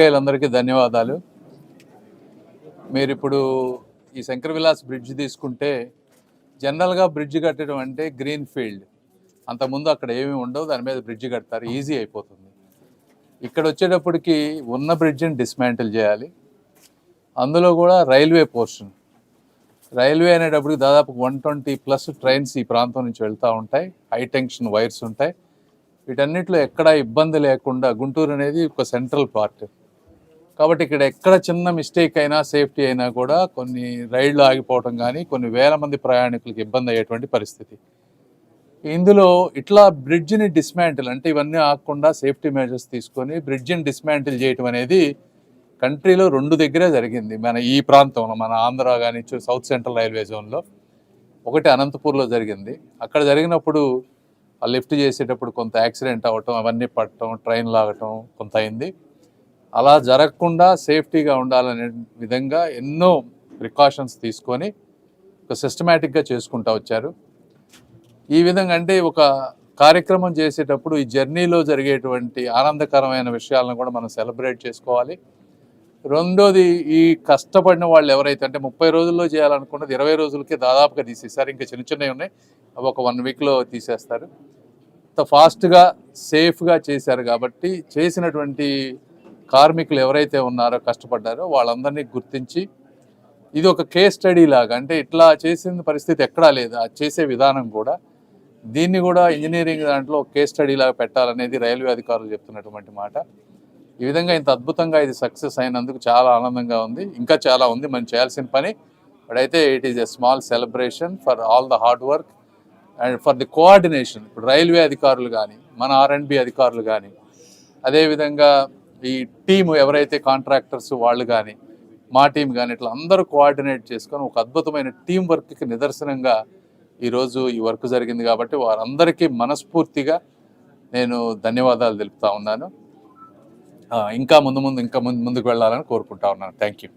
అందరికీ ధన్యవాదాలు. మీరిప్పుడు ఈ శంకర్ విలాస్ బ్రిడ్జ్ తీసుకుంటే జనరల్గా బ్రిడ్జ్ కట్టడం అంటే గ్రీన్ ఫీల్డ్, అంతకుముందు అక్కడ ఏమీ ఉండవు, దాని మీద బ్రిడ్జ్ కడతారు, ఈజీ అయిపోతుంది. ఇక్కడ వచ్చేటప్పటికి ఉన్న బ్రిడ్జిని డిస్మాంటిల్ చేయాలి. అందులో కూడా రైల్వే పోర్షన్, రైల్వే అనేటప్పటికి దాదాపు 120+ ట్రైన్స్ ఈ ప్రాంతం నుంచి వెళ్తూ ఉంటాయి. హై టెన్షన్ వైర్స్ ఉంటాయి. వీటన్నిటిలో ఎక్కడా ఇబ్బంది లేకుండా, గుంటూరు అనేది ఒక సెంట్రల్ పార్ట్ కాబట్టి ఇక్కడ ఎక్కడ చిన్న మిస్టేక్ అయినా, సేఫ్టీ అయినా కూడా కొన్ని రైళ్లు ఆగిపోవడం కానీ, కొన్ని వేల మంది ప్రయాణికులకు ఇబ్బంది అయ్యేటువంటి పరిస్థితి. ఇందులో ఇట్లా బ్రిడ్జిని డిస్మాంటిల్ అంటే ఇవన్నీ ఆగకుండా సేఫ్టీ మెజర్స్ తీసుకొని బ్రిడ్జిని డిస్మాంటిల్ చేయటం అనేది కంట్రీలో 2 దగ్గరే జరిగింది. మన ఈ ప్రాంతంలో, మన ఆంధ్ర కానీ సౌత్ సెంట్రల్ రైల్వే జోన్లో ఒకటి అనంతపూర్లో జరిగింది. అక్కడ జరిగినప్పుడు ఆ లిఫ్ట్ చేసేటప్పుడు కొంత యాక్సిడెంట్ అవ్వటం, అవన్నీ పట్టడం, ట్రైన్ లాగటం కొంత అయింది. అలా జరగకుండా సేఫ్టీగా ఉండాలనే విధంగా ఎన్నో ప్రికాషన్స్ తీసుకొని ఒక సిస్టమేటిక్గా చేసుకుంటూ వచ్చారు. ఈ విధంగా అంటే ఒక కార్యక్రమం చేసేటప్పుడు ఈ జర్నీలో జరిగేటువంటి ఆనందకరమైన విషయాలను కూడా మనం సెలబ్రేట్ చేసుకోవాలి. రెండోది, ఈ కష్టపడిన వాళ్ళు ఎవరైతే అంటే 30 రోజుల్లో చేయాలనుకున్నది 20 రోజులకే దాదాపుగా తీసేస్తారు. ఇంకా చిన్న చిన్నవి ఉన్నాయి, అవి ఒక 1 వీక్లో తీసేస్తారు. అంత ఫాస్ట్గా సేఫ్గా చేశారు కాబట్టి చేసినటువంటి కార్మికులు ఎవరైతే ఉన్నారో, కష్టపడ్డారో వాళ్ళందరినీ గుర్తించి ఇది ఒక కేస్ స్టడీ లాగా, అంటే ఇట్లా చేసిన పరిస్థితి ఎక్కడా లేదు, అది చేసే విధానం కూడా, దీన్ని కూడా ఇంజనీరింగ్ దాంట్లో కేస్ స్టడీ లాగా పెట్టాలనేది రైల్వే అధికారులు చెప్తున్నటువంటి మాట. ఈ విధంగా ఇంత అద్భుతంగా ఇది సక్సెస్ అయినందుకు చాలా ఆనందంగా ఉంది. ఇంకా చాలా ఉంది మనం చేయాల్సిన పని, బట్ అయితే it is a small celebration for all the hard work and for the coordination. ఇప్పుడు రైల్వే అధికారులు కానీ, మన R&B అధికారులు కానీ, అదేవిధంగా ఈ టీము ఎవరైతే కాంట్రాక్టర్స్ వాళ్ళు కానీ, మా టీం కానీ, ఇట్లా అందరూ కోఆర్డినేట్ చేసుకొని ఒక అద్భుతమైన టీం వర్క్కి నిదర్శనంగా ఈరోజు ఈ వర్క్ జరిగింది. కాబట్టి వారందరికీ మనస్ఫూర్తిగా నేను ధన్యవాదాలు తెలుపుతా ఉన్నాను. ఇంకా ముందుకు వెళ్ళాలని కోరుకుంటా ఉన్నాను. Thank you.